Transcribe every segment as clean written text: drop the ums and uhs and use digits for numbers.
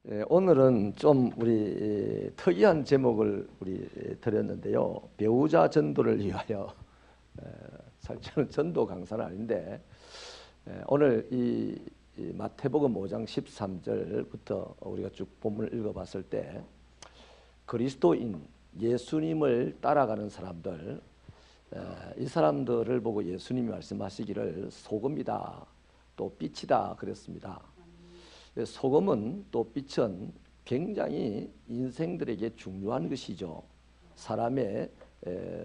오늘은 좀 우리 특이한 제목을 드렸는데요. 배우자 전도를 위하여. 사실 저는 전도 강사는 아닌데 오늘 이 마태복음 5장 13절부터 우리가 쭉 본문을 읽어봤을 때 그리스도인 예수님을 따라가는 사람들, 이 사람들을 보고 예수님이 말씀하시기를 소금이다 또 빛이다 그랬습니다. 소금은 또 빛은 굉장히 인생들에게 중요한 것이죠. 사람의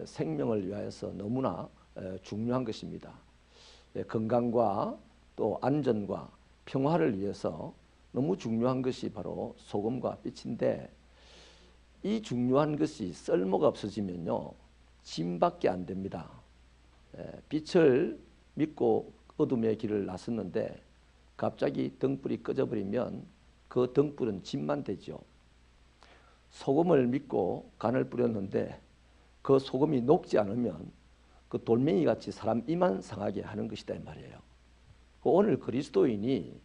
생명을 위하여서 너무나 중요한 것입니다. 건강과 또 안전과 평화를 위해서 너무 중요한 것이 바로 소금과 빛인데, 이 중요한 것이 쓸모가 없어지면요 짐밖에 안 됩니다. 빛을 믿고 어둠의 길을 나섰는데 갑자기 등불이 꺼져버리면 그 등불은 짐만 되죠. 소금을 믿고 간을 뿌렸는데 그 소금이 녹지 않으면 그 돌멩이 같이 사람 이만 상하게 하는 것이다 이 말이에요. 오늘 그리스도인이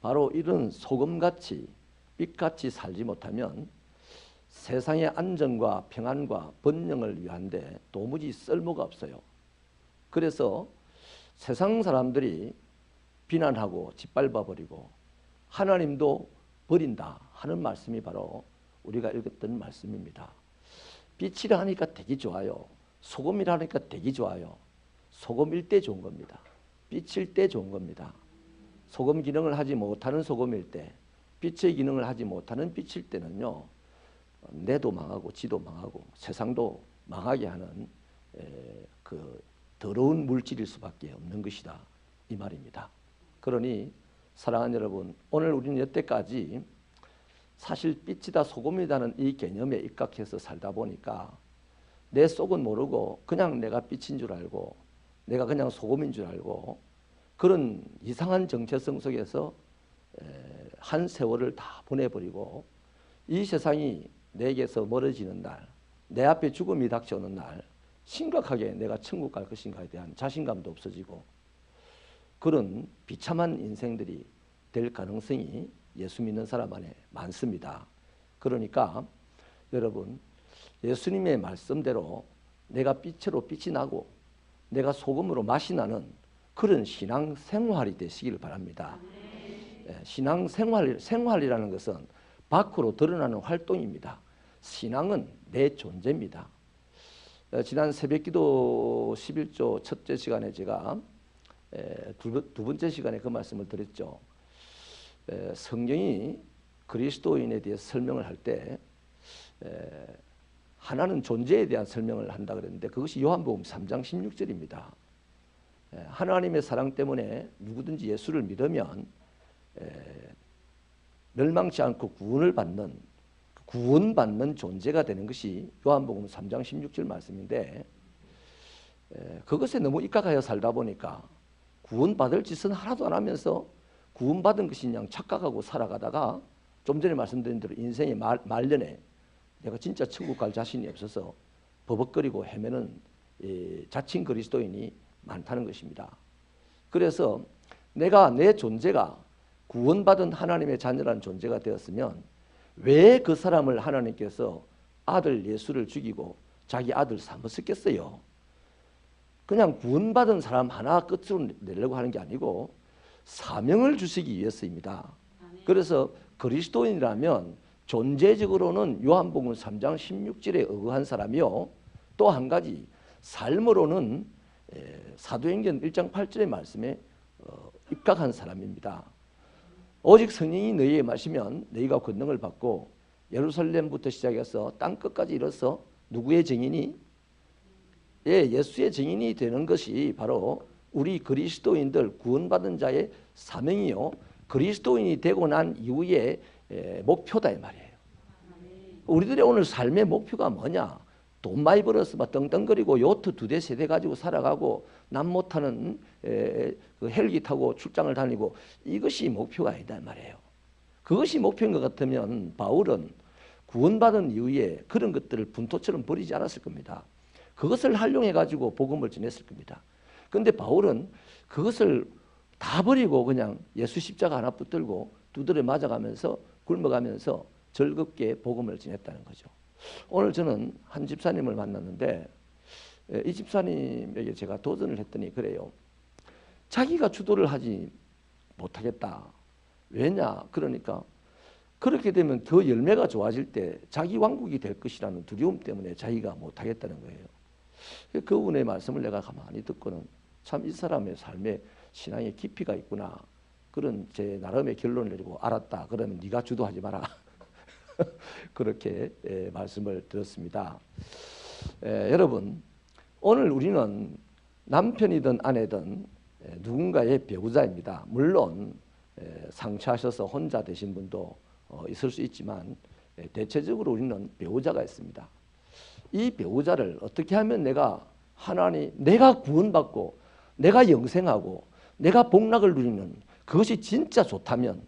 바로 이런 소금같이 빛같이 살지 못하면 세상의 안정과 평안과 번영을 위한데 도무지 쓸모가 없어요. 그래서 세상 사람들이 비난하고 짓밟아버리고 하나님도 버린다 하는 말씀이 바로 우리가 읽었던 말씀입니다. 빛이라 하니까 되게 좋아요. 소금이라 하니까 되게 좋아요. 소금일 때 좋은 겁니다. 빛일 때 좋은 겁니다. 소금 기능을 하지 못하는 소금일 때, 빛의 기능을 하지 못하는 빛일 때는요 내도 망하고 지도 망하고 세상도 망하게 하는 그 더러운 물질일 수밖에 없는 것이다 이 말입니다. 그러니 사랑하는 여러분, 오늘 우리는 여태까지 사실 빛이다 소금이다는 이 개념에 입각해서 살다 보니까 내 속은 모르고 그냥 내가 빛인 줄 알고 내가 그냥 소금인 줄 알고 그런 이상한 정체성 속에서 한 세월을 다 보내버리고 이 세상이 내게서 멀어지는 날, 내 앞에 죽음이 닥쳐오는 날 심각하게 내가 천국 갈 것인가에 대한 자신감도 없어지고 그런 비참한 인생들이 될 가능성이 예수 믿는 사람 안에 많습니다. 그러니까 여러분, 예수님의 말씀대로 내가 빛으로 빛이 나고 내가 소금으로 맛이 나는 그런 신앙생활이 되시길 바랍니다. 신앙생활이라는 것은 밖으로 드러나는 활동입니다. 신앙은 내 존재입니다. 지난 새벽기도 11조 첫째 시간에 제가 두 번째 시간에 그 말씀을 드렸죠. 성경이 그리스도인에 대해 설명을 할 때 하나는 존재에 대한 설명을 한다 그랬는데 그것이 요한복음 3장 16절입니다. 하나님의 사랑 때문에 누구든지 예수를 믿으면 멸망치 않고 구원받는 존재가 되는 것이 요한복음 3장 16절 말씀인데, 그것에 너무 입각하여 살다 보니까 구원받을 짓은 하나도 안 하면서 구원받은 것이 그냥 착각하고 살아가다가 좀 전에 말씀드린 대로 인생의 말년에 내가 진짜 천국 갈 자신이 없어서 버벅거리고 헤매는 자칭 그리스도인이 많다는 것입니다. 그래서 내가 내 존재가 구원받은 하나님의 자녀라는 존재가 되었으면 왜 그 사람을 하나님께서 아들 예수를 죽이고 자기 아들 삼으셨겠어요? 그냥 구원받은 사람 하나 끝으로 내려고 하는 게 아니고 사명을 주시기 위해서입니다. 그래서 그리스도인이라면 존재적으로는 요한복음 3장 16절에 의거한 사람이요, 또 한 가지 삶으로는 사도행전 1장 8절의 말씀에 입각한 사람입니다. 오직 성령이 너희에게 마시면 너희가 권능을 받고 예루살렘부터 시작해서 땅끝까지 이뤄서 누구의 증인이? 예수의 증인이 되는 것이 바로 우리 그리스도인들 구원받은 자의 사명이요, 그리스도인이 되고 난 이후의 목표다 이 말이에요. 우리들의 오늘 삶의 목표가 뭐냐? 돈 많이 벌어서 막 떵떵거리고 요트 2대 3대 가지고 살아가고 남 못하는 헬기 타고 출장을 다니고 이것이 목표가 아니다 이 말이에요. 그것이 목표인 것 같으면 바울은 구원받은 이후에 그런 것들을 분토처럼 버리지 않았을 겁니다. 그것을 활용해 가지고 복음을 전했을 겁니다. 그런데 바울은 그것을 다 버리고 그냥 예수 십자가 하나 붙들고 두드려 맞아가면서 굶어가면서 즐겁게 복음을 전했다는 거죠. 오늘 저는 한 집사님을 만났는데 이 집사님에게 제가 도전을 했더니 그래요. 자기가 주도를 하지 못하겠다. 왜냐? 그러니까 그렇게 되면 더 열매가 좋아질 때 자기 왕국이 될 것이라는 두려움 때문에 자기가 못하겠다는 거예요. 그분의 말씀을 내가 가만히 듣고는 참 이 사람의 삶에 신앙의 깊이가 있구나. 그런 제 나름의 결론을 내리고 알았다. 그러면 네가 주도하지 마라. 그렇게 말씀을 드렸습니다. 여러분, 오늘 우리는 남편이든 아내든 누군가의 배우자입니다. 물론 상처하셔서 혼자 되신 분도 있을 수 있지만 대체적으로 우리는 배우자가 있습니다. 이 배우자를 어떻게 하면 내가 구원받고 내가 영생하고 내가 복락을 누리는 그것이 진짜 좋다면,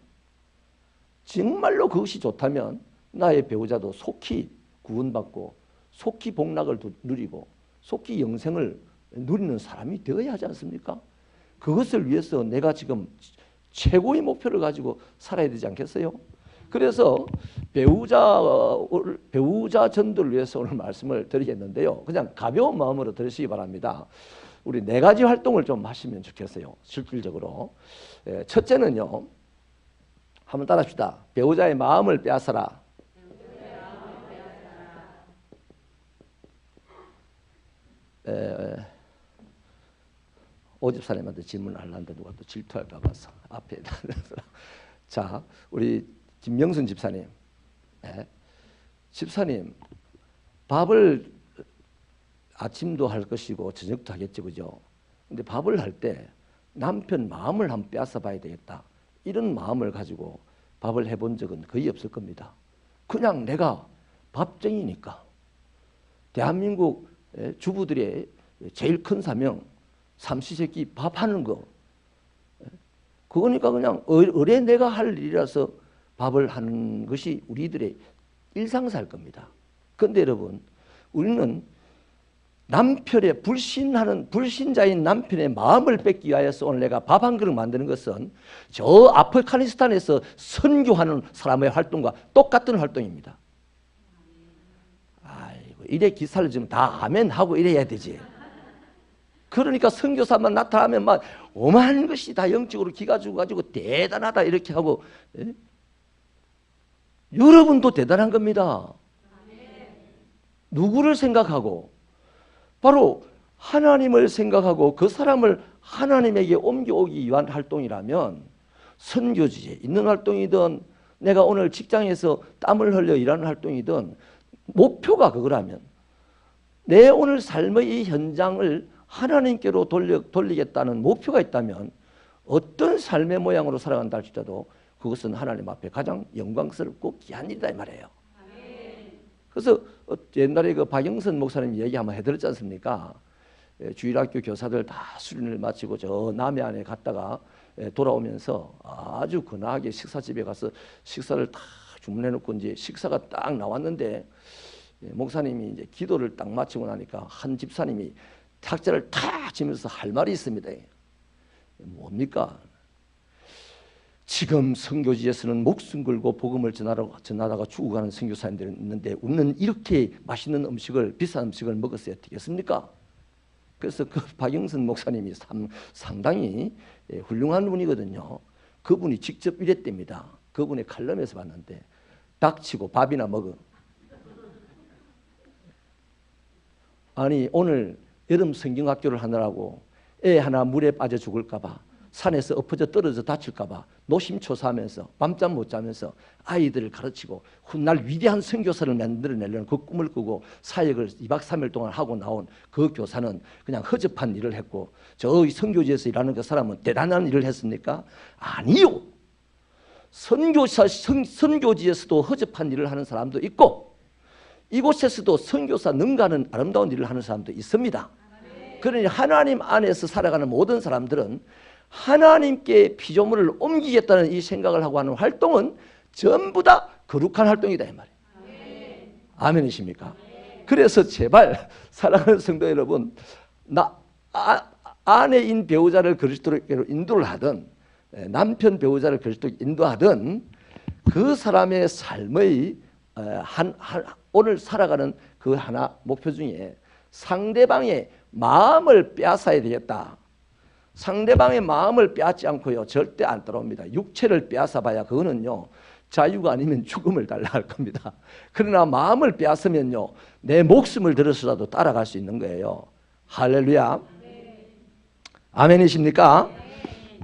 정말로 그것이 좋다면 나의 배우자도 속히 구원받고 속히 복락을 누리고 속히 영생을 누리는 사람이 되어야 하지 않습니까? 그것을 위해서 내가 지금 최고의 목표를 가지고 살아야 되지 않겠어요? 그래서 배우자 전도를 위해서 오늘 말씀을 드리겠는데요. 그냥 가벼운 마음으로 들으시기 바랍니다. 우리 4가지 활동을 좀 하시면 좋겠어요. 실질적으로. 첫째는요. 한번 따라합시다. 배우자의 마음을 빼앗아라. 오 집사님한테 질문을 하려는데 누가 또 질투할까 봐서 앞에 자, 우리 김명순 집사님. 집사님, 밥을 아침도 할 것이고 저녁도 하겠죠, 그죠? 근데 밥을 할 때 남편 마음을 한번 빼앗아 봐야 되겠다. 이런 마음을 가지고 밥을 해본 적은 거의 없을 겁니다. 그냥 내가 밥쟁이니까. 대한민국 주부들의 제일 큰 사명, 삼시세끼 밥하는 거. 그거니까 그냥 의뢰 내가 할 일이라서 밥을 하는 것이 우리들의 일상사일 겁니다. 그런데 여러분, 우리는 남편의 불신자인 남편의 마음을 뺏기 위하여서 오늘 내가 밥 한 그릇 만드는 것은 저 아프가니스탄에서 선교하는 사람의 활동과 똑같은 활동입니다. 아이고, 이래 기사를 좀 다 아멘 하고 이래야 되지. 그러니까 선교사만 나타나면 막 오만 것이 다 영적으로 기가 죽어가지고 대단하다 이렇게 하고, 여러분도 대단한 겁니다. 누구를 생각하고? 바로 하나님을 생각하고 그 사람을 하나님에게 옮겨오기 위한 활동이라면, 선교지에 있는 활동이든 내가 오늘 직장에서 땀을 흘려 일하는 활동이든 목표가 그거라면, 내 오늘 삶의 이 현장을 하나님께로 돌리겠다는 목표가 있다면 어떤 삶의 모양으로 살아간다 할지라도 그것은 하나님 앞에 가장 영광스럽고 귀한 일이다 이 말이에요. 그래서 옛날에 그 박영선 목사님 얘기 한번 해드렸지 않습니까? 주일학교 교사들 다 수련을 마치고 저 남해안에 갔다가 돌아오면서 아주 근하게 식사집에 가서 식사를 다 주문해놓고 이제 식사가 딱 나왔는데 목사님이 이제 기도를 딱 마치고 나니까 한 집사님이 탁자를 탁 치면서 할 말이 있습니다. 뭡니까? 지금 선교지에서는 목숨 걸고 복음을 전하다가 죽어가는 선교사님들이 있는데 우리는 이렇게 맛있는 음식을, 비싼 음식을 먹었어야 되겠습니까? 그래서 그 박영선 목사님이 상당히 훌륭한 분이거든요. 그분이 직접 이랬답니다. 그분의 칼럼에서 봤는데, 닥치고 밥이나 먹어. 아니 오늘 여름 성경학교를 하느라고 애 하나 물에 빠져 죽을까 봐, 산에서 엎어져 떨어져 다칠까 봐 노심초사하면서 밤잠 못 자면서 아이들을 가르치고 훗날 위대한 선교사를 만들어내려는 그 꿈을 꾸고 사역을 2박 3일 동안 하고 나온 그 교사는 그냥 허접한 일을 했고, 저 선교지에서 일하는 그 사람은 대단한 일을 했습니까? 아니요. 선교지에서도 허접한 일을 하는 사람도 있고 이곳에서도 선교사 능가하는 아름다운 일을 하는 사람도 있습니다. 그러니 하나님 안에서 살아가는 모든 사람들은 하나님께 피조물을 옮기겠다는 이 생각을 하고 하는 활동은 전부 다 거룩한 활동이다 이 말이에요. 아멘이십니까? 그래서 제발 사랑하는 성도 여러분, 아내인 배우자를 그리스도로 인도를 하든 남편 배우자를 그리스도로 인도하든 그 사람의 삶의 오늘 살아가는 그 하나 목표 중에 상대방의 마음을 빼앗아야 되겠다. 상대방의 마음을 빼앗지 않고요 절대 안 따라옵니다. 육체를 빼앗아 봐야 그거는요 자유가 아니면 죽음을 달라 할 겁니다. 그러나 마음을 빼앗으면요 내 목숨을 들어서라도 따라갈 수 있는 거예요. 할렐루야. 아멘이십니까?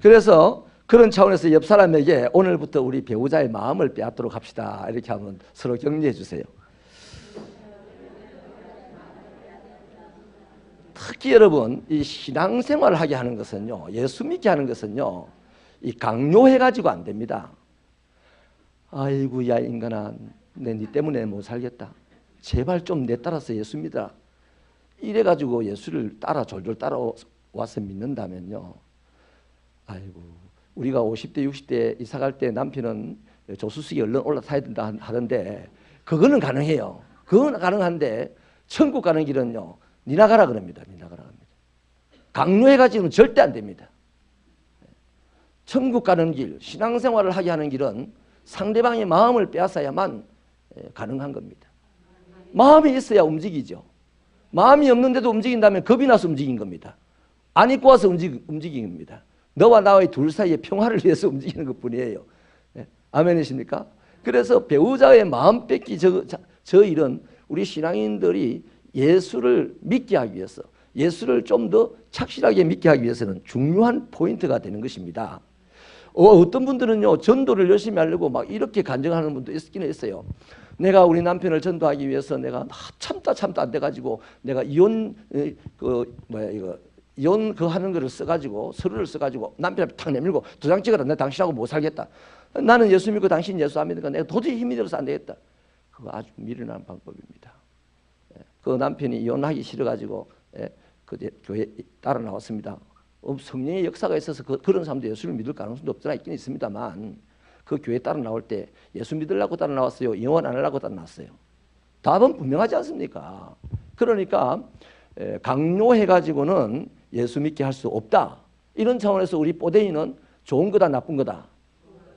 그래서 그런 차원에서 옆 사람에게 오늘부터 우리 배우자의 마음을 빼앗도록 합시다. 이렇게 하면 서로 격려해 주세요. 특히 여러분 이 신앙생활을 하게 하는 것은요 예수 믿게 하는 것은요 이 강요해가지고 안 됩니다. 아이고 야 인간아 네 때문에 못 살겠다. 제발 좀 내 따라서 예수 믿어라. 이래가지고 예수를 졸졸 따라와서 믿는다면요 아이고 우리가 50대 60대 이사 갈 때 남편은 조수석에 얼른 올라타야 된다 하던데 그거는 가능해요. 그건 가능한데 천국 가는 길은요 니나 가라 그럽니다. 니나 가라 합니다. 강요해가지고는 절대 안 됩니다. 천국 가는 길, 신앙생활을 하게 하는 길은 상대방의 마음을 빼앗아야만 가능한 겁니다. 마음이 있어야 움직이죠. 마음이 없는데도 움직인다면 겁이 나서 움직인 겁니다. 안 입고 와서 움직인 겁니다. 너와 나의 둘 사이의 평화를 위해서 움직이는 것뿐이에요. 아멘이십니까? 그래서 배우자의 마음 뺏기 저 일은 우리 신앙인들이 예수를 믿게 하기 위해서 예수를 좀 더 착실하게 믿게 하기 위해서는 중요한 포인트가 되는 것입니다. 어떤 분들은요 전도를 열심히 하려고 막 이렇게 간증하는 분도 있긴 있어요. 내가 우리 남편을 전도하기 위해서 내가 참다 안 돼가지고 내가 이혼 하는 거를 써가지고 서류를 써가지고 남편한테 탁 내밀고 도장 찍어라. 내가 당신하고 못 살겠다. 나는 예수 믿고 당신 예수 안 믿으니까 내가 도저히 힘이 들어서 안 되겠다. 그거 아주 미련한 방법입니다. 그 남편이 이혼하기 싫어가지고 그 교회 따라 나왔습니다. 성령의 역사가 있어서 그런 사람도 예수를 믿을 가능성도 없잖아 있긴 있습니다만 그 교회 따라 나올 때 예수 믿으려고 따라 나왔어요? 이혼 안 하려고 따라 나왔어요? 답은 분명하지 않습니까? 그러니까 강요해가지고는 예수 믿게 할 수 없다. 이런 차원에서 우리 뽀대이는 좋은 거다 나쁜 거다?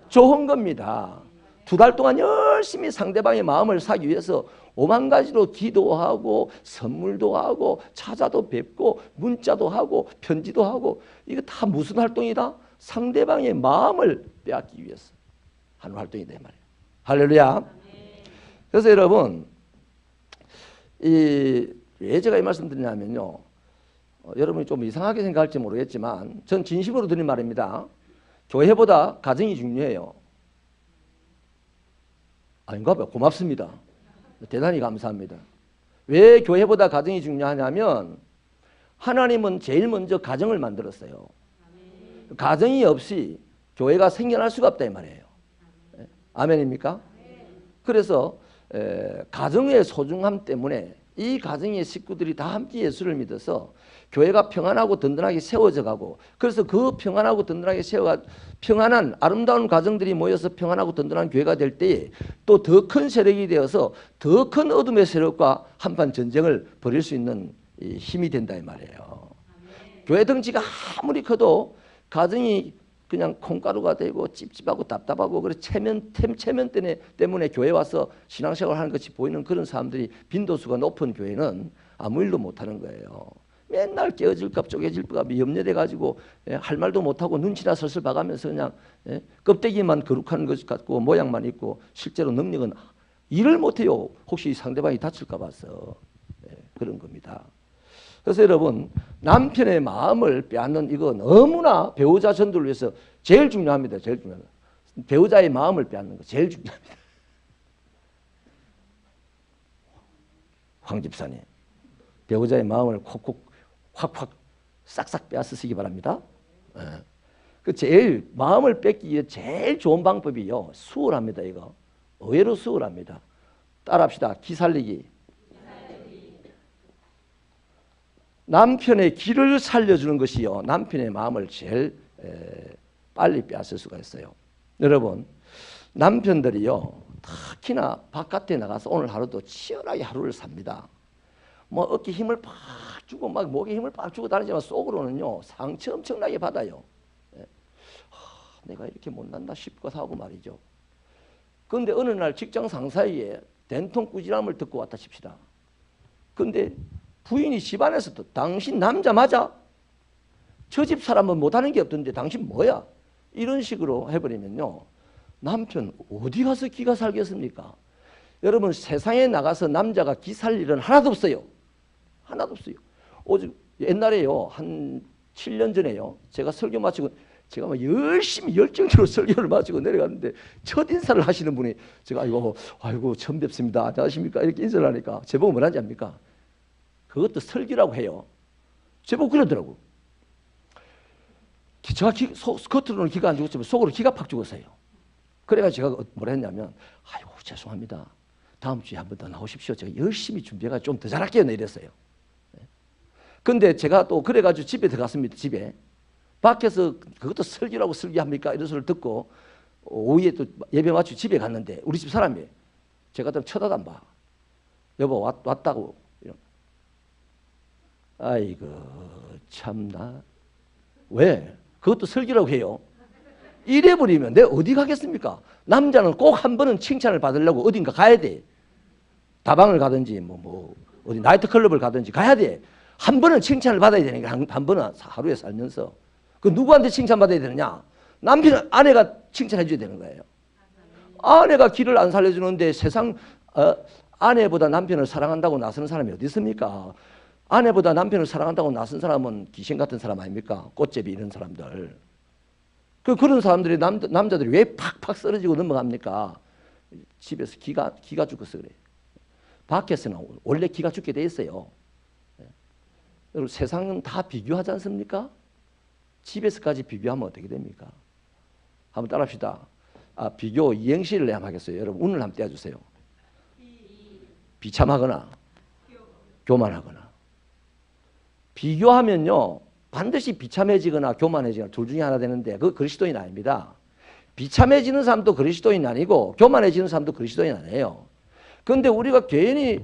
좋은 겁니다. 2달 동안 열심히 상대방의 마음을 사기 위해서 5만 가지로 기도하고 선물도 하고 찾아도 뵙고 문자도 하고 편지도 하고 이거 다 무슨 활동이다? 상대방의 마음을 빼앗기 위해서 하는 활동이다 이 말이에요. 할렐루야. 그래서 여러분 왜 제가 이 말씀 드리냐면요 여러분이 좀 이상하게 생각할지 모르겠지만 전 진심으로 드린 말입니다. 교회보다 가정이 중요해요. 아닌가 봐요. 고맙습니다. 대단히 감사합니다. 왜 교회보다 가정이 중요하냐면 하나님은 제일 먼저 가정을 만들었어요. 가정이 없이 교회가 생겨날 수가 없다 이 말이에요. 아멘입니까? 그래서 가정의 소중함 때문에 이 가정의 식구들이 다 함께 예수를 믿어서 교회가 평안하고 든든하게 세워져 가고 그래서 그 평안하고 든든하게 평안한 아름다운 가정들이 모여서 평안하고 든든한 교회가 될 때에 또 더 큰 세력이 되어서 더 큰 어둠의 세력과 한판 전쟁을 벌일 수 있는 힘이 된다 이 말이에요. 교회 덩치가 아무리 커도 가정이 그냥 콩가루가 되고 찝찝하고 답답하고 그래 체면 때문에 교회 와서 신앙생활 하는 것이 보이는 그런 사람들이 빈도수가 높은 교회는 아무 일도 못하는 거예요. 맨날 깨어질까 쪼개질까 염려돼 가지고 할 말도 못하고 눈치나 슬슬 봐가면서 그냥 껍데기만 거룩한 것 같고 모양만 있고 실제로 능력은 일을 못해요. 혹시 상대방이 다칠까 봐서 그런 겁니다. 그래서 여러분 남편의 마음을 빼앗는 이거 너무나 배우자 전도를 위해서 제일 중요합니다. 제일 중요합니다. 배우자의 마음을 빼앗는 거 제일 중요합니다. 황 집사님 배우자의 마음을 콕콕 확확 싹싹 빼앗으시기 바랍니다. 그 제일 마음을 뺏기 위해 제일 좋은 방법이요. 수월합니다. 이거 의외로 수월합니다. 따라합시다. 기살리기. 남편의 기를 살려주는 것이요 남편의 마음을 제일 빨리 빼앗을 수가 있어요. 여러분 남편들이요 특히나 바깥에 나가서 오늘 하루도 치열하게 하루를 삽니다. 뭐 어깨 힘을 팍 주고 막 목에 힘을 팍 주고 다니지만 속으로는요 상처 엄청나게 받아요. 내가 이렇게 못난다 싶기도 하고 말이죠. 그런데 어느 날 직장 상사에게 된통 꾸지람을 듣고 왔다 칩시다. 그런데 부인이 집안에서도 당신 남자 맞아? 저 집 사람은 못하는 게 없던데 당신 뭐야? 이런 식으로 해버리면요, 남편 어디 가서 기가 살겠습니까? 여러분, 세상에 나가서 남자가 기 살 일은 하나도 없어요. 하나도 없어요. 오직 옛날에요, 한 7년 전에요, 제가 설교 마치고 제가 막 열심히 열정적으로 설교를 마치고 내려갔는데 첫 인사를 하시는 분이, 제가 아이고 처음 뵙습니다, 안녕하십니까, 이렇게 인사를 하니까 제보고 뭐라는지 압니까? 그것도 설교라고 해요. 제보고 그러더라고. 제가 겉으로는 기가 안 죽었지만 속으로 기가 팍 죽었어요. 그래가지고 제가 뭐라 했냐면, 아이고 죄송합니다, 다음 주에 한 번 더 나오십시오, 제가 열심히 준비해가 좀 더 잘할게요, 이랬어요. 근데 제가 또 그래가지고 집에 들어갔습니다. 집에 밖에서 그것도 설교라고 설교합니까 이런 소리를 듣고 오후에 또 예배 마치고 집에 갔는데 우리 집 사람이 제가 좀 쳐다도 안 봐. 여보 왔다고. 아이고 참나, 왜? 그것도 설교라고 해요. 이래버리면 내가 어디 가겠습니까? 남자는 꼭 한 번은 칭찬을 받으려고 어딘가 가야 돼. 다방을 가든지 어디 나이트클럽을 가든지 가야 돼. 한 번은 칭찬을 받아야 되는 게, 한 번은 하루에 살면서. 그 누구한테 칭찬받아야 되느냐? 남편, 아내가 칭찬해 줘야 되는 거예요. 아내가 길을 안 살려주는데 세상 아내보다 남편을 사랑한다고 나서는 사람이 어디 있습니까? 아내보다 남편을 사랑한다고 나선 사람은 귀신 같은 사람 아닙니까? 꽃제비 이런 사람들. 그런 사람들이 남자들이 왜 팍팍 쓰러지고 넘어갑니까? 집에서 기가 죽어서 그래. 밖에서는 원래 기가 죽게 돼 있어요. 여러분, 세상은 다 비교하지 않습니까? 집에서까지 비교하면 어떻게 됩니까? 한번 따라합시다. 비교 이행시를 내가 하겠어요. 여러분, 운을 한번 떼어주세요. 비참하거나 교만하거나. 비교하면요, 반드시 비참해지거나 교만해지거나 둘 중에 하나 되는데 그거 그리스도인 아닙니다. 비참해지는 사람도 그리스도인 아니고 교만해지는 사람도 그리스도인 아니에요. 그런데 우리가 괜히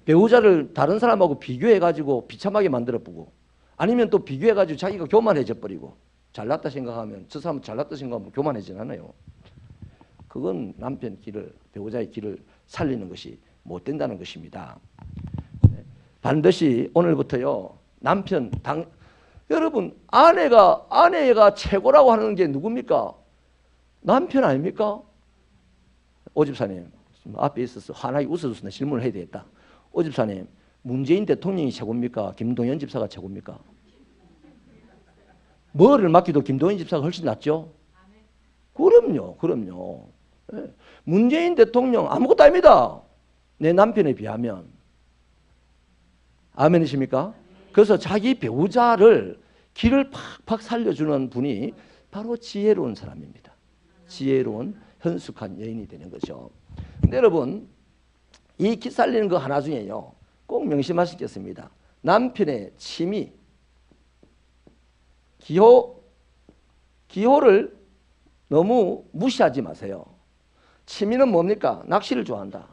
배우자를 다른 사람하고 비교해가지고 비참하게 만들어보고, 아니면 또 비교해가지고 자기가 교만해져 버리고, 잘났다 생각하면, 저 사람은 잘났다 생각하면 교만해지지 않아요. 그건 남편 길을, 배우자의 길을 살리는 것이 못 된다는 것입니다. 반드시 오늘부터요, 여러분, 아내가 최고라고 하는 게 누굽니까? 남편 아닙니까? 오집사님, 앞에 있어서 환하게 웃어서 질문을 해야 되겠다. 오집사님, 문재인 대통령이 최고입니까? 김동연 집사가 최고입니까? 뭐를 맡기도 김동연 집사가 훨씬 낫죠? 그럼요. 문재인 대통령 아무것도 아닙니다. 내 남편에 비하면. 아멘이십니까? 그래서 자기 배우자를 길을 팍팍 살려주는 분이 바로 지혜로운 사람입니다. 지혜로운 현숙한 여인이 되는 거죠. 근데 여러분, 이 기 살리는 거 하나 중에요, 꼭 명심하시겠습니다. 남편의 취미, 기호를 너무 무시하지 마세요. 취미는 뭡니까? 낚시를 좋아한다.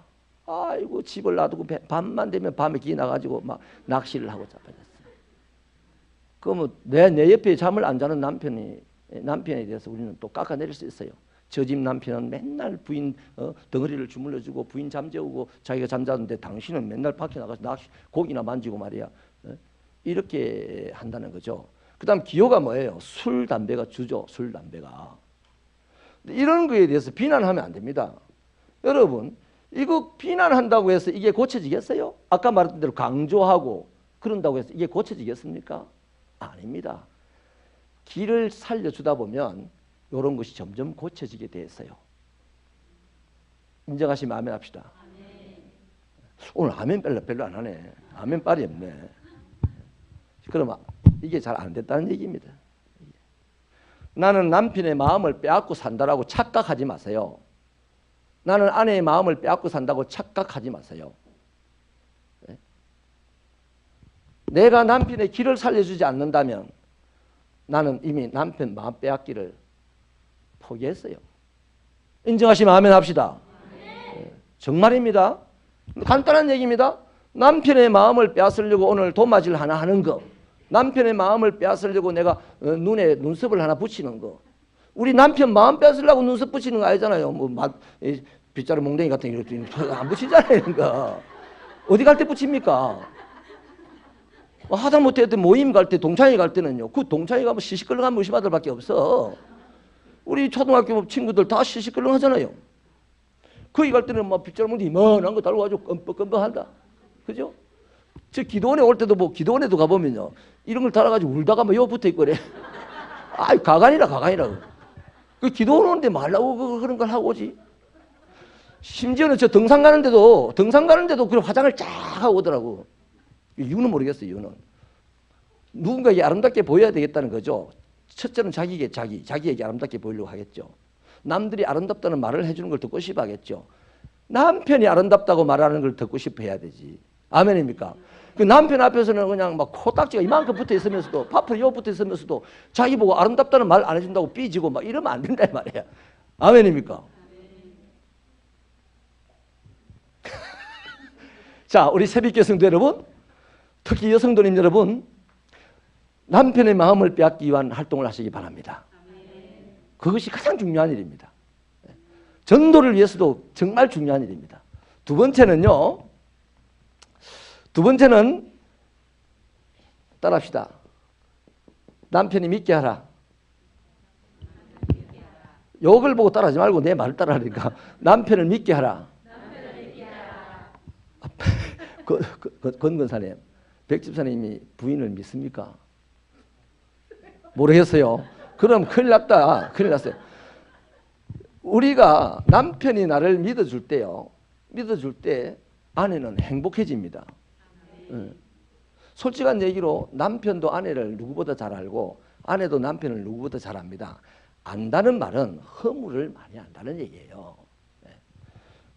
아이고, 집을 놔두고 밤만 되면 밤에 기 나가지고 막 낚시를 하고 자빠졌어. 그러면 내 옆에 잠을 안 자는 남편에 대해서 우리는 또 깎아내릴 수 있어요. 저 집 남편은 맨날 부인 덩어리를 주물러주고 부인 잠재우고 자기가 잠자는데 당신은 맨날 밖에 나가서 고기나 만지고 말이야. 이렇게 한다는 거죠. 그 다음 기호가 뭐예요? 술, 담배가 주죠. 술, 담배가. 이런 거에 대해서 비난하면 안 됩니다. 여러분, 이거 비난한다고 해서 이게 고쳐지겠어요? 아까 말했던 대로 강조하고 그런다고 해서 이게 고쳐지겠습니까? 아닙니다. 길을 살려주다 보면 이런 것이 점점 고쳐지게 돼 있어요. 인정하시면 아멘 합시다. 오늘 아멘 별로 안 하네. 아멘 빨이 없네. 그러면 이게 잘 안 됐다는 얘기입니다. 나는 남편의 마음을 빼앗고 산다라고 착각하지 마세요. 나는 아내의 마음을 빼앗고 산다고 착각하지 마세요. 내가 남편의 길을 살려주지 않는다면 나는 이미 남편 마음 빼앗기를 포기했어요. 인정하시면 아멘 합시다. 정말입니다. 간단한 얘기입니다. 남편의 마음을 빼앗으려고 오늘 도마질 하나 하는 거, 남편의 마음을 빼앗으려고 내가 눈에 눈썹을 하나 붙이는 거, 우리 남편 마음 빼앗으려고 눈썹 붙이는 거 아니잖아요. 빗자루 몽둥이 같은 거 안 붙이잖아요. 그러니까. 어디 갈 때 붙입니까? 하다못해 모임 갈 때, 동창회 갈 때는요. 그 동창회 가면 시시끌렁한 무시마들밖에 없어. 우리 초등학교 친구들 다 시시끌렁 하잖아요. 거기 갈 때는 막 빗자루 몽둥이 이만한 거 달고 가지고 껌뻑껌뻑한다. 그죠? 저 기도원에 올 때도 뭐 기도원에도 가보면요. 이런 걸 달아가지고 울다가 뭐 요 붙어 있고 그래. 아이, 가관이라고. 그 기도원 오는데 말라고 그런 걸 하고 오지. 심지어는 저 등산 가는데도 그 화장을 쫙 하고 오더라고. 이유는 모르겠어요, 이유는. 누군가에게 아름답게 보여야 되겠다는 거죠. 첫째는 자기에게 아름답게 보이려고 하겠죠. 남들이 아름답다는 말을 해주는 걸 듣고 싶어 하겠죠. 남편이 아름답다고 말하는 걸 듣고 싶어 해야 되지. 아멘입니까? 그 남편 앞에서는 그냥 막 코딱지가 이만큼 붙어 있으면서도, 파풀이 요 붙어 있으면서도 자기 보고 아름답다는 말 안 해준다고 삐지고 막 이러면 안 된다 이 말이야. 아멘입니까? 자, 우리 새벽교 성도 여러분, 특히 여성도님 여러분, 남편의 마음을 빼앗기 위한 활동을 하시기 바랍니다. 그것이 가장 중요한 일입니다. 전도를 위해서도 정말 중요한 일입니다. 두 번째는 따라합시다. 남편이 믿게 하라. 욕을 보고 따라하지 말고 내 말을 따라하니까. 남편을 믿게 하라. 권건사님, 백집사님이 부인을 믿습니까? 모르겠어요. 그럼 큰일 났다. 큰일 났어요. 우리가 남편이 나를 믿어줄 때요. 믿어줄 때 아내는 행복해집니다. 솔직한 얘기로 남편도 아내를 누구보다 잘 알고 아내도 남편을 누구보다 잘 압니다. 안다는 말은 허물을 많이 안다는 얘기예요.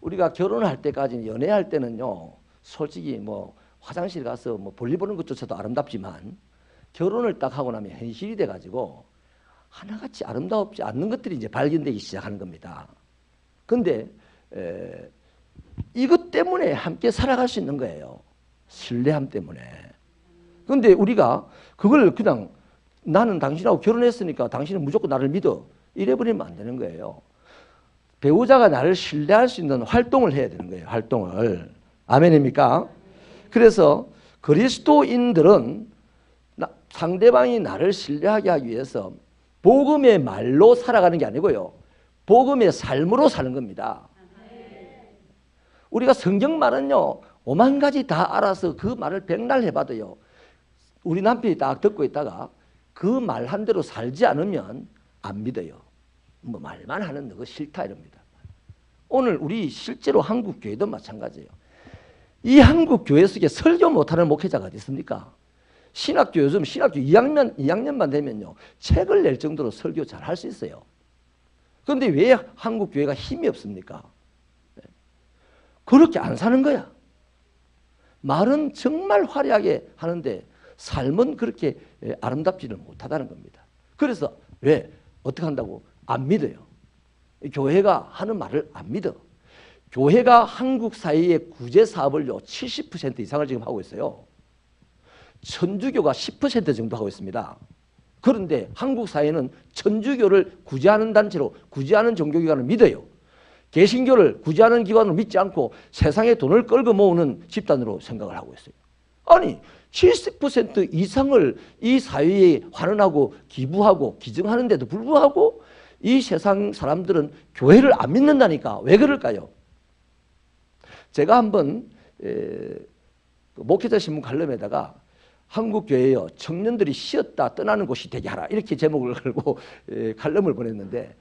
우리가 결혼할 때까지 연애할 때는요. 솔직히 뭐 화장실 가서 뭐 볼일 보는 것조차도 아름답지만 결혼을 딱 하고 나면 현실이 돼가지고 하나같이 아름답지 않는 것들이 이제 발견되기 시작하는 겁니다. 근데 이것 때문에 함께 살아갈 수 있는 거예요. 신뢰함 때문에. 근데 우리가 그걸 그냥 나는 당신하고 결혼했으니까 당신은 무조건 나를 믿어. 이래버리면 안 되는 거예요. 배우자가 나를 신뢰할 수 있는 활동을 해야 되는 거예요. 활동을. 아멘입니까? 그래서 그리스도인들은 상대방이 나를 신뢰하게 하기 위해서 복음의 말로 살아가는 게 아니고요. 복음의 삶으로 사는 겁니다. 우리가 성경 말은요. 5만 가지 다 알아서 그 말을 백날 해봐도요. 우리 남편이 딱 듣고 있다가 그 말 한 대로 살지 않으면 안 믿어요. 뭐 말만 하는 거 싫다 이럽니다. 오늘 우리 실제로 한국 교회도 마찬가지예요. 이 한국 교회 속에 설교 못하는 목회자가 어디 있습니까? 신학교 요즘 신학교 2학년만 되면요. 책을 낼 정도로 설교 잘 할 수 있어요. 그런데 왜 한국 교회가 힘이 없습니까? 그렇게 안 사는 거야. 말은 정말 화려하게 하는데 삶은 그렇게 아름답지는 못하다는 겁니다. 그래서 왜? 어떻게 한다고? 안 믿어요. 교회가 하는 말을 안 믿어. 교회가 한국 사회의 구제 사업을요 70% 이상을 지금 하고 있어요. 천주교가 10% 정도 하고 있습니다. 그런데 한국 사회는 천주교를 구제하는 단체로 구제하는 종교기관을 믿어요. 개신교를 구제하는 기관으로 믿지 않고 세상에 돈을 끌고 모으는 집단으로 생각을 하고 있어요. 아니 70% 이상을 이 사회에 환원하고 기부하고 기증하는데도 불구하고 이 세상 사람들은 교회를 안 믿는다니까. 왜 그럴까요? 제가 한번 목회자 신문 칼럼에다가 한국 교회여 청년들이 쉬었다 떠나는 곳이 되게 하라 이렇게 제목을 걸고 칼럼을 보냈는데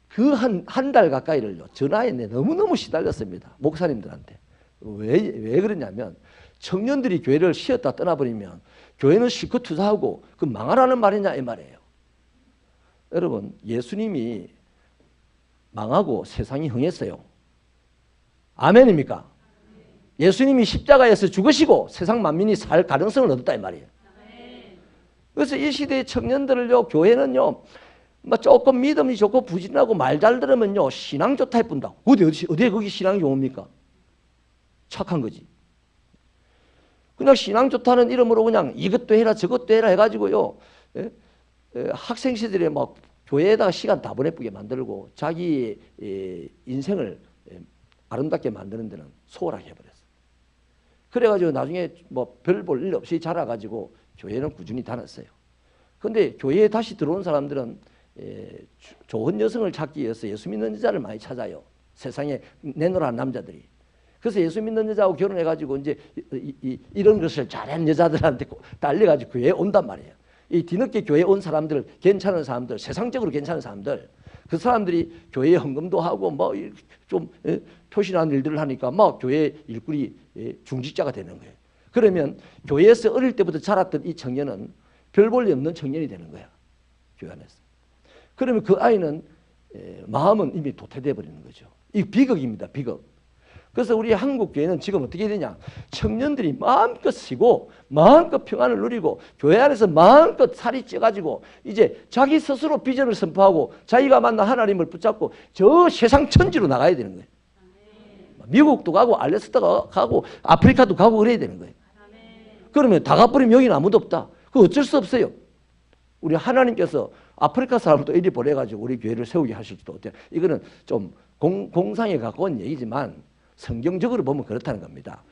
그 한 달 가까이를요 전화에 너무너무 시달렸습니다. 목사님들한테. 왜 그러냐면 청년들이 교회를 쉬었다 떠나버리면 교회는 실컷 투자하고 그 망하라는 말이냐 이 말이에요. 여러분 예수님이 망하고 세상이 흥했어요. 아멘입니까? 예수님이 십자가에서 죽으시고 세상 만민이 살 가능성을 얻었다 이 말이에요. 그래서 이 시대의 청년들을요 교회는요 뭐 조금 믿음이 좋고 부진하고 말 잘 들으면요 신앙 좋다 해뿐다. 어디에 거기 신앙이 좋습니까? 착한 거지. 그냥 신앙 좋다는 이름으로 그냥 이것도 해라 저것도 해라 해가지고요 학생 시절에 막 교회에다가 시간 다 보내쁘게 만들고 자기 인생을 아름답게 만드는 데는 소홀하게 해버렸어요. 그래가지고 나중에 뭐 별 볼 일 없이 자라가지고 교회는 꾸준히 다녔어요. 근데 교회에 다시 들어온 사람들은 좋은 여성을 찾기 위해서 예수 믿는 여자를 많이 찾아요. 세상에 내놓으라는 남자들이. 그래서 예수 믿는 여자하고 결혼해가지고 이제 이런 것을 잘하는 여자들한테 딸려가지고 교회에 온단 말이에요. 이 뒤늦게 교회에 온 사람들, 괜찮은 사람들, 세상적으로 괜찮은 사람들, 그 사람들이 교회에 헌금도 하고 뭐 좀 표시나는 일들을 하니까 막 교회 일꾼이 중직자가 되는 거예요. 그러면 교회에서 어릴 때부터 자랐던 이 청년은 별 볼 일 없는 청년이 되는 거야. 교회 안에서. 그러면 그 아이는 마음은 이미 도태되어 버리는 거죠. 이 비극입니다. 비극. 그래서 우리 한국 교회는 지금 어떻게 되냐? 청년들이 마음껏 쉬고 마음껏 평안을 누리고 교회 안에서 마음껏 살이 쪄가지고 이제 자기 스스로 비전을 선포하고 자기가 만난 하나님을 붙잡고 저 세상 천지로 나가야 되는 거예요. 미국도 가고 알래스카도 가고 아프리카도 가고 그래야 되는 거예요. 그러면 다 가버리면 여기는 아무도 없다. 그거 어쩔 수 없어요. 우리 하나님께서 아프리카 사람도 이리 보내가지고 우리 교회를 세우게 하실지도 어때요. 이거는 좀 공상에 가까운 얘기지만 성경적으로 보면 그렇다는 겁니다.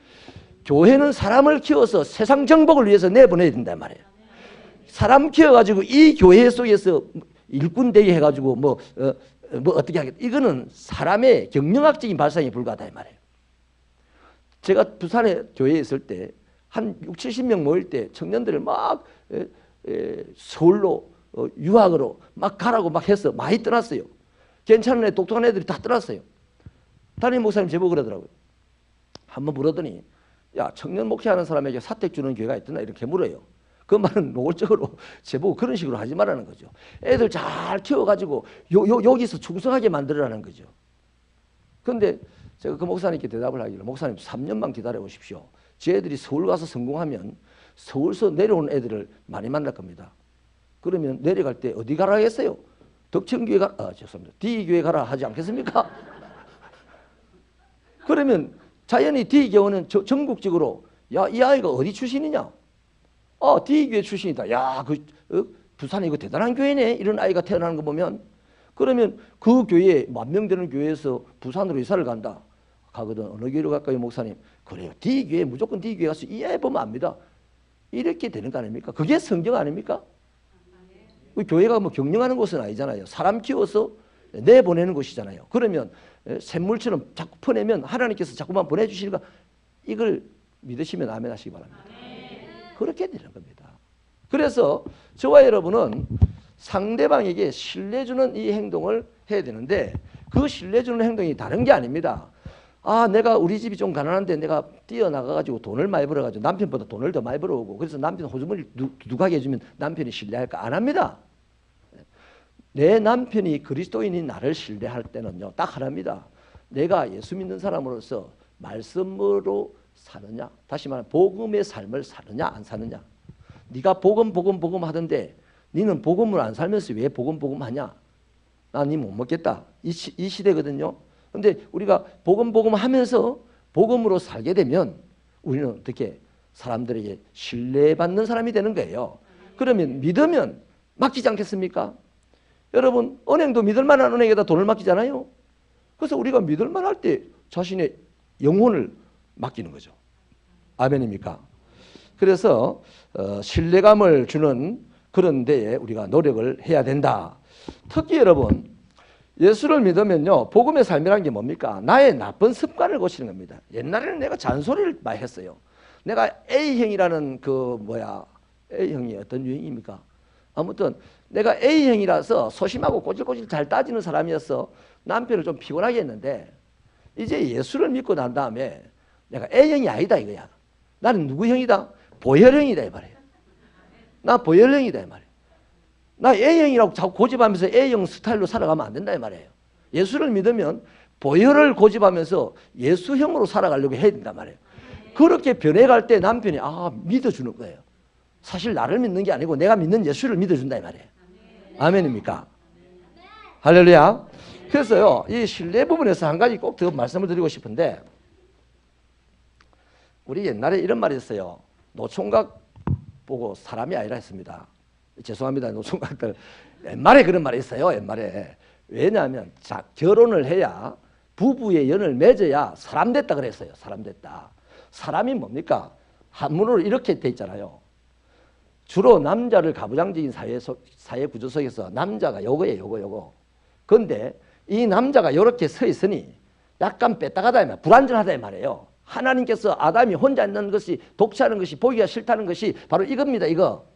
교회는 사람을 키워서 세상 정복을 위해서 내보내야 된단 말이에요. 사람 키워가지고 이 교회 속에서 일꾼 되게 해가지고 뭐 어떻게 하겠다. 이거는 사람의 경영학적인 발상에 불과하다 이 말이에요. 제가 부산에 교회에 있을 때 한 60, 70명 모일 때 청년들을 막 서울로 유학으로 막 가라고 막 해서 많이 떠났어요. 괜찮은 애, 똑똑한 애들이 다 떠났어요. 담임 목사님 제보고 그러더라고요. 한번 물었더니 야 청년 목회하는 사람에게 사택 주는 교회가 있더나 이렇게 물어요. 그 말은 노골적으로 제보고 그런 식으로 하지 말라는 거죠. 애들 잘 키워가지고 여기서 충성하게 만들어라는 거죠. 그런데 제가 그 목사님께 대답을 하기를 목사님 3년만 기다려 보십시오. 제 애들이 서울 가서 성공하면 서울서 내려온 애들을 많이 만날 겁니다. 그러면 내려갈 때 어디 가라 했어요? 덕천교회 가라, 죄송합니다. D교회 가라 하지 않겠습니까? 그러면 자연히 D교회는 전국적으로 야, 이 아이가 어디 출신이냐? D교회 출신이다. 야, 부산에 이거 대단한 교회네. 이런 아이가 태어나는 거 보면 그러면 그 교회 10,000명 되는 교회에서 부산으로 이사를 간다. 가거든. 어느 교회로 갈까요, 목사님? 그래요. D교회 무조건 D교회 가서 이 아이 보면 압니다. 이렇게 되는 거 아닙니까? 그게 성경 아닙니까? 교회가 뭐 경영하는 곳은 아니잖아요. 사람 키워서 내보내는 곳이잖아요. 그러면 샘물처럼 자꾸 퍼내면 하나님께서 자꾸만 보내주시니까 이걸 믿으시면 아멘 하시기 바랍니다. 그렇게 되는 겁니다. 그래서 저와 여러분은 상대방에게 신뢰주는 이 행동을 해야 되는데 그 신뢰주는 행동이 다른 게 아닙니다. 내가 우리 집이 좀 가난한데 내가 뛰어나가가지고 돈을 많이 벌어가지고 남편보다 돈을 더 많이 벌어오고 그래서 남편 호주머니를 두둑하게 해주면 남편이 신뢰할까? 안 합니다. 내 남편이 그리스도인인 나를 신뢰할 때는요 딱 하나입니다. 내가 예수 믿는 사람으로서 말씀으로 사느냐, 다시 말하면 복음의 삶을 사느냐 안 사느냐. 네가 복음 하던데 너는 복음을 안 살면서 왜 복음 하냐? 나 니 못 먹겠다. 이 시대거든요. 근데 우리가 복음 하면서 복음으로 살게 되면 우리는 어떻게 사람들에게 신뢰받는 사람이 되는 거예요. 그러면 믿으면 맡기지 않겠습니까? 여러분 은행도 믿을 만한 은행에다 돈을 맡기잖아요. 그래서 우리가 믿을 만할 때 자신의 영혼을 맡기는 거죠. 아멘입니까? 그래서 신뢰감을 주는 그런 데에 우리가 노력을 해야 된다. 특히 여러분 예수를 믿으면요 복음의 삶이라는 게 뭡니까? 나의 나쁜 습관을 고치는 겁니다. 옛날에는 내가 잔소리를 많이 했어요. 내가 A형이라는 A형이 어떤 유형입니까? 아무튼 내가 A형이라서 소심하고 꼬질꼬질 잘 따지는 사람이어서 남편을 좀 피곤하게 했는데 이제 예수를 믿고 난 다음에 내가 A형이 아니다 이거야. 나는 누구 형이다? 보혈형이다 이 말이에요. 나 보혈형이다 이 말이에요. 나 A형이라고 자꾸 고집하면서 A형 스타일로 살아가면 안 된다 이 말이에요. 예수를 믿으면 보혈을 고집하면서 예수형으로 살아가려고 해야 된단 말이에요. 그렇게 변해갈 때 남편이 믿어주는 거예요. 사실 나를 믿는 게 아니고 내가 믿는 예수를 믿어준다 이 말이에요. 아멘입니까? 할렐루야. 그래서요 이 신뢰 부분에서 한 가지 꼭 더 말씀을 드리고 싶은데 우리 옛날에 이런 말이 있어요. 노총각 보고 사람이 아니라 했습니다. 죄송합니다. 노총각들 옛말에 그런 말이 있어요. 옛말에. 왜냐하면 결혼을 해야 부부의 연을 맺어야 사람 됐다 그랬어요. 사람 됐다. 사람이 뭡니까? 한문으로 이렇게 돼 있잖아요. 주로 남자를 가부장적인 사회 구조 속에서 남자가 요거예요. 요거. 그런데 이 남자가 이렇게 서 있으니 약간 뺐다가다 이 말이에요. 불완전하다 이 말이에요. 하나님께서 아담이 혼자 있는 것이 독취하는 것이 보기가 싫다는 것이 바로 이겁니다. 이거.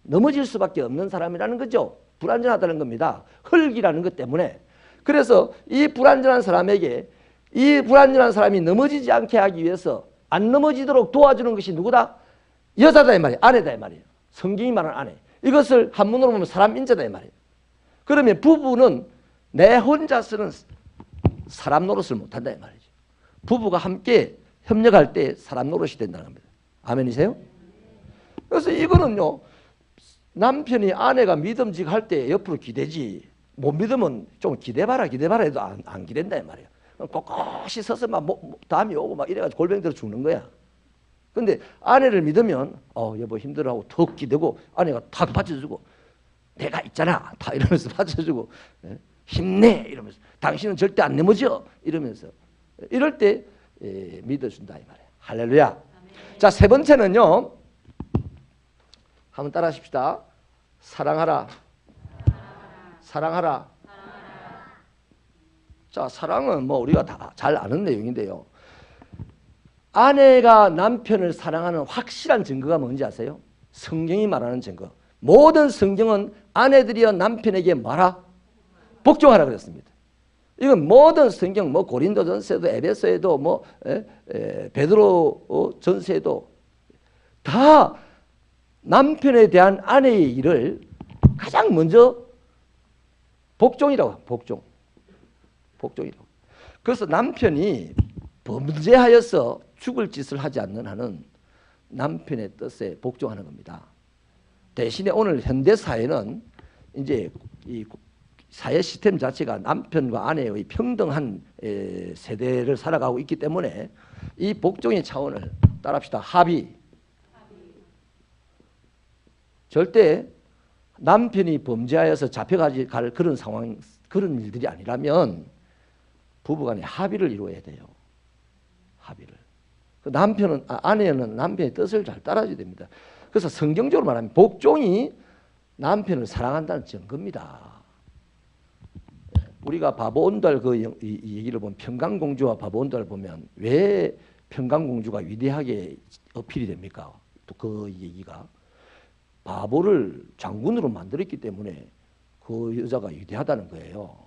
넘어질 수밖에 없는 사람이라는 거죠. 불완전하다는 겁니다. 흙이라는 것 때문에. 그래서 이 불완전한 사람에게 이 불완전한 사람이 넘어지지 않게 하기 위해서 안 넘어지도록 도와주는 것이 누구다? 여자다 이 말이에요. 아내다 이 말이에요. 성경이 말하는 아내. 이것을 한문으로 보면 사람 인자다 이 말이에요. 그러면 부부는 내 혼자서는 사람 노릇을 못한다 이 말이죠. 부부가 함께 협력할 때 사람 노릇이 된다는 겁니다. 아멘이세요? 그래서 이거는요. 남편이 아내가 믿음직할 때 옆으로 기대지 못 믿으면 좀 기대봐라 해도 안 기댄다 이 말이에요. 꼿꼿이 서서 막 담이 오고 막 이래가지고 골병 들어 죽는 거야. 근데 아내를 믿으면 여보 힘들어하고 더 기대고 아내가 탁 받쳐주고 내가 있잖아 다 이러면서 받쳐주고 힘내 이러면서 당신은 절대 안 넘어져 이러면서 이럴 때 믿어준다 이 말이에요. 할렐루야. 자, 세 번째는요. 한번 따라 하십시다. 사랑하라. 사랑하라. 자, 사랑은 뭐 우리가 다 잘 아는 내용인데요. 아내가 남편을 사랑하는 확실한 증거가 뭔지 아세요? 성경이 말하는 증거. 모든 성경은 아내들이여 남편에게 뭐라? 복종하라 그랬습니다. 이건 모든 성경, 뭐 고린도전서에도 에베소에도 뭐 베드로 전서에도 다 남편에 대한 아내의 일을 가장 먼저 복종이라고. 복종이라고. 그래서 남편이 범죄하여서 죽을 짓을 하지 않는 한은 남편의 뜻에 복종하는 겁니다. 대신에 오늘 현대 사회는 이제 이 사회 시스템 자체가 남편과 아내의 평등한 세대를 살아가고 있기 때문에 이 복종의 차원을 따라합시다. 합의. 절대 남편이 범죄하여서 잡혀갈 그런 상황, 그런 일들이 아니라면 부부간에 합의를 이루어야 돼요. 합의를. 아내는 남편의 뜻을 잘 따라줘야 됩니다. 그래서 성경적으로 말하면 복종이 남편을 사랑한다는 증거입니다. 우리가 바보온달 이 얘기를 보면 평강공주와 바보온달을 보면 왜 평강공주가 위대하게 어필이 됩니까? 또 그 얘기가 바보를 장군으로 만들었기 때문에 그 여자가 위대하다는 거예요.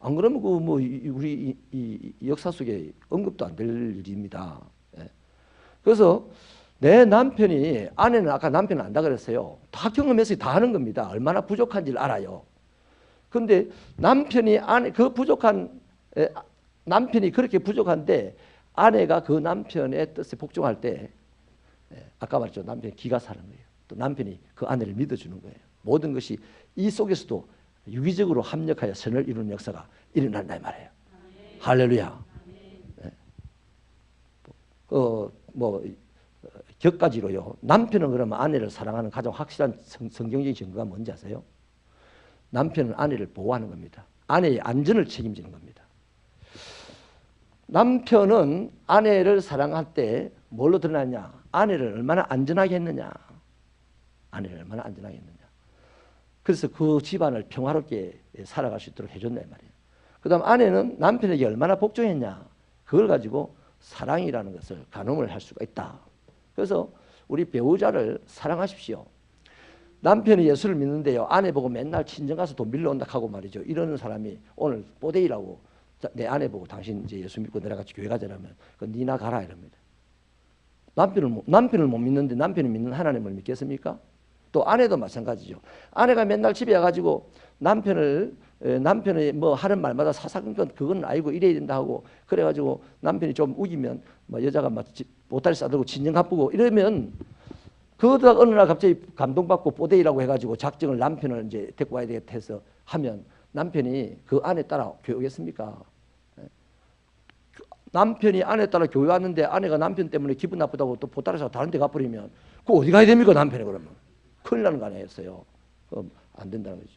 안 그러면 우리 이 역사 속에 언급도 안 될 일입니다. 그래서 내 남편이 아내는 아까 남편은 안다 그랬어요. 다 경험해서 다 하는 겁니다. 얼마나 부족한지를 알아요. 그런데 남편이 남편이 그렇게 부족한데 아내가 그 남편의 뜻에 복종할 때 아까 말했죠. 남편이 기가 사는 거예요. 또 남편이 그 아내를 믿어주는 거예요. 모든 것이 이 속에서도 유기적으로 합력하여 선을 이루는 역사가 일어난다 이 말이에요. 아멘. 할렐루야. 네. 격가지로요. 남편은 그러면 아내를 사랑하는 가장 확실한 성경적인 증거가 뭔지 아세요? 남편은 아내를 보호하는 겁니다. 아내의 안전을 책임지는 겁니다. 남편은 아내를 사랑할 때 뭘로 드러나냐? 아내를 얼마나 안전하게 했느냐? 아내를 얼마나 안전하게 했느냐? 그래서 그 집안을 평화롭게 살아갈 수 있도록 해줬네 말이에요. 그 다음 아내는 남편에게 얼마나 복종했냐? 그걸 가지고 사랑이라는 것을 가늠을 할 수가 있다. 그래서 우리 배우자를 사랑하십시오. 남편이 예수를 믿는데요. 아내 보고 맨날 친정 가서 돈 빌려온다 하고 말이죠. 이러는 사람이 오늘 뽀데이라고 내 아내 보고 당신 이제 예수 믿고 내려같이 교회 가자라면 그 니나 가라 이럽니다. 남편을 못 믿는데 남편이 믿는 하나님을 믿겠습니까? 또 아내도 마찬가지죠. 아내가 맨날 집에 와가지고 남편이 뭐 하는 말마다 사사건건 그건 아니고 이래야 된다 하고 그래가지고 남편이 좀 우기면 뭐 여자가 막 보따리 싸들고 진정 가쁘고 이러면 그러다가 어느 날 갑자기 감동받고 뽀데이라고 해가지고 작정을 남편을 이제 데리고 와야 되겠다 해서 하면 남편이 그 아내 따라 교회 오겠습니까? 남편이 아내 따라 교회 왔는데 아내가 남편 때문에 기분 나쁘다고 또 보따리 싸고 다른 데 가버리면 그거 어디 가야 됩니까 남편이 그러면? 큰일 나는 거 아니겠어요? 그럼 안 된다는 거죠.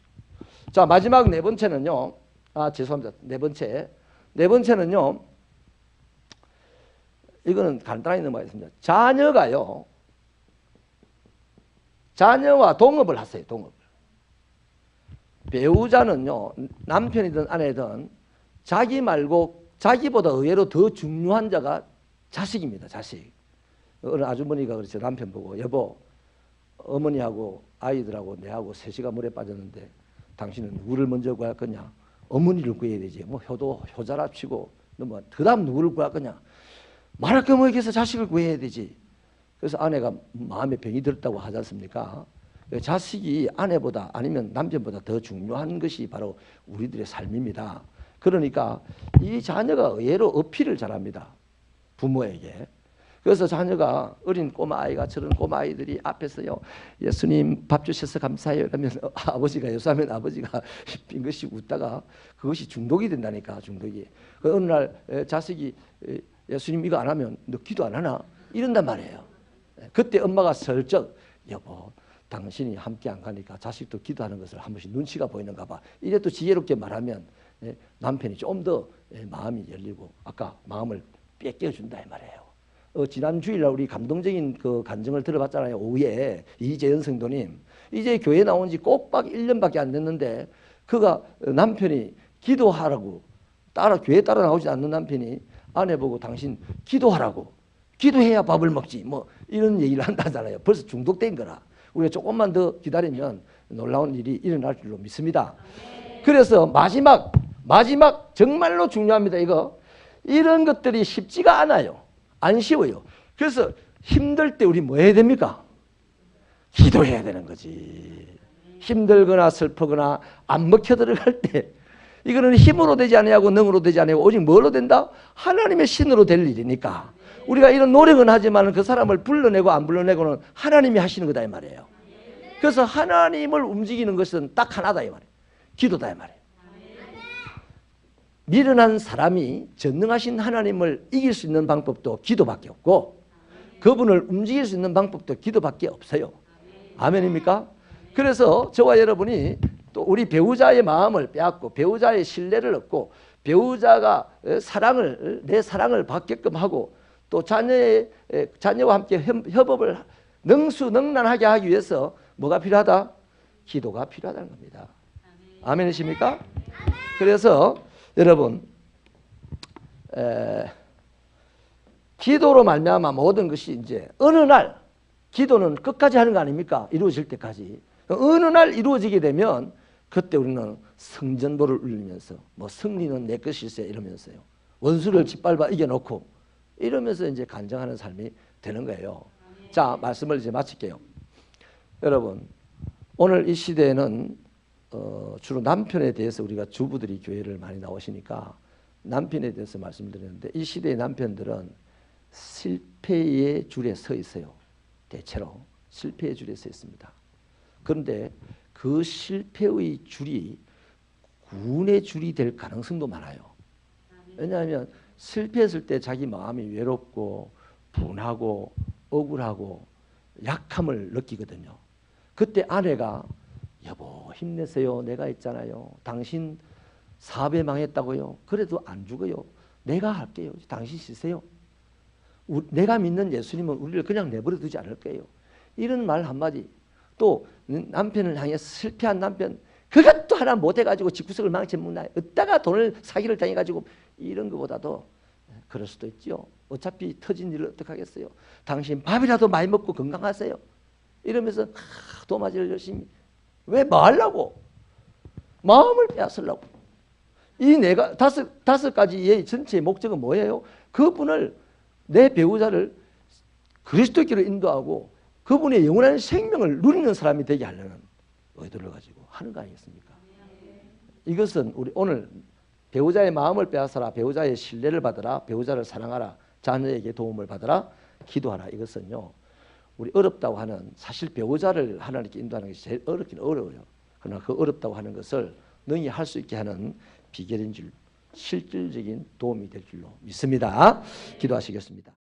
자 마지막 네 번째는요. 죄송합니다. 네 번째 네 번째는요, 이거는 간단하게 넘어가겠습니다. 자녀와 동업을 하세요. 동업을. 배우자는요, 남편이든 아내든 자기 말고 자기보다 의외로 더 중요한 자가 자식입니다. 자식. 어느 아주머니가 그랬죠. 남편 보고, 여보, 어머니하고 아이들하고 내하고 셋이가 물에 빠졌는데 당신은 누구를 먼저 구할 거냐? 어머니를 구해야 되지. 뭐 효자랍치고 뭐 그다음 누구를 구할 거냐? 말할 거 뭐겠어? 자식을 구해야 되지. 그래서 아내가 마음에 병이 들었다고 하지 않습니까? 자식이 아내보다 아니면 남편보다 더 중요한 것이 바로 우리들의 삶입니다. 그러니까 이 자녀가 의외로 어필을 잘합니다. 부모에게. 그래서 자녀가 어린 꼬마아이가 저런 꼬마아이들이 앞에서요, 예수님 밥 주셔서 감사해요 이러면 아버지가 요사하면 아버지가 빙긋이 웃다가 그것이 중독이 된다니까. 중독이. 그 어느 날 자식이 예수님 이거 안 하면 너 기도 안 하나? 이런단 말이에요. 그때 엄마가 슬쩍 여보 당신이 함께 안 가니까 자식도 기도하는 것을 한 번씩 눈치가 보이는가 봐. 이래 또 지혜롭게 말하면 남편이 좀 더 마음이 열리고 아까 마음을 뺏겨준다 이 말이에요. 지난 주일날 우리 감동적인 그 간증을 들어봤잖아요. 오후에 이재현 성도님. 이제 교회 나온 지 꼭박 1년밖에 안 됐는데 그가 남편이 기도하라고 교회 따라 나오지 않는 남편이 아내 보고 당신 기도하라고 기도해야 밥을 먹지 뭐 이런 얘기를 한다잖아요. 벌써 중독된 거라. 우리가 조금만 더 기다리면 놀라운 일이 일어날 줄로 믿습니다. 그래서 마지막 정말로 중요합니다. 이런 것들이 쉽지가 않아요. 안 쉬워요. 그래서 힘들 때 우리 뭐 해야 됩니까? 기도해야 되는 거지. 힘들거나 슬프거나 안 먹혀 들어갈 때 이거는 힘으로 되지 아니하고 능으로 되지 아니하고 오직 뭘로 된다? 하나님의 신으로 될 일이니까 우리가 이런 노력은 하지만 그 사람을 불러내고 안 불러내고는 하나님이 하시는 거다 이 말이에요. 그래서 하나님을 움직이는 것은 딱 하나다 이 말이에요. 기도다 이 말이에요. 미련한 사람이 전능하신 하나님을 이길 수 있는 방법도 기도밖에 없고 그분을 움직일 수 있는 방법도 기도밖에 없어요. 아멘입니까? 그래서 저와 여러분이 또 우리 배우자의 마음을 빼앗고 배우자의 신뢰를 얻고 배우자가 내 사랑을 받게끔 하고 또 자녀와 함께 협업을 능수능란하게 하기 위해서 뭐가 필요하다? 기도가 필요하다는 겁니다. 아멘이십니까? 그래서 여러분 기도로 말미암아 모든 것이 이제 어느 날 기도는 끝까지 하는 거 아닙니까? 이루어질 때까지. 어느 날 이루어지게 되면 그때 우리는 성전도를 울리면서 뭐 승리는 내 것일세 이러면서요. 원수를 짓밟아 이겨놓고 이러면서 이제 간증하는 삶이 되는 거예요. 자, 말씀을 이제 마칠게요. 여러분, 오늘 이 시대에는 주로 남편에 대해서 우리가 주부들이 교회를 많이 나오시니까 남편에 대해서 말씀드렸는데 이 시대의 남편들은 실패의 줄에 서 있어요. 대체로 실패의 줄에 서 있습니다. 그런데 그 실패의 줄이 구원의 줄이 될 가능성도 많아요. 왜냐하면 실패했을 때 자기 마음이 외롭고 분하고 억울하고 약함을 느끼거든요. 그때 아내가 여보 힘내세요. 내가 있잖아요. 당신 사업에 망했다고요. 그래도 안 죽어요. 내가 할게요. 당신 쉬세요. 내가 믿는 예수님은 우리를 그냥 내버려 두지 않을 거예요. 이런 말 한마디. 또 남편을 향해 실패한 남편 그것도 하나 못해가지고 집구석을 망쳐먹나 어디다가 돈을 사기를 당해가지고 이런 것보다도 그럴 수도 있죠. 어차피 터진 일을 어떡하겠어요. 당신 밥이라도 많이 먹고 건강하세요. 이러면서 도마지를 열심히 왜 뭐 하려고? 마음을 빼앗으려고. 이 내가 다섯 가지의 전체의 목적은 뭐예요? 그분을 내 배우자를 그리스도께로 인도하고 그분의 영원한 생명을 누리는 사람이 되게 하려는 의도를 가지고 하는 거 아니겠습니까? 이것은 우리 오늘 배우자의 마음을 빼앗아라, 배우자의 신뢰를 받아라, 배우자를 사랑하라, 자녀에게 도움을 받아라, 기도하라. 이것은요 우리 어렵다고 하는 사실 배우자를 하나님께 인도하는 것이 제일 어렵긴 어려워요. 그러나 그 어렵다고 하는 것을 능히 할 수 있게 하는 비결인 줄 실질적인 도움이 될 줄로 믿습니다. 기도하시겠습니다.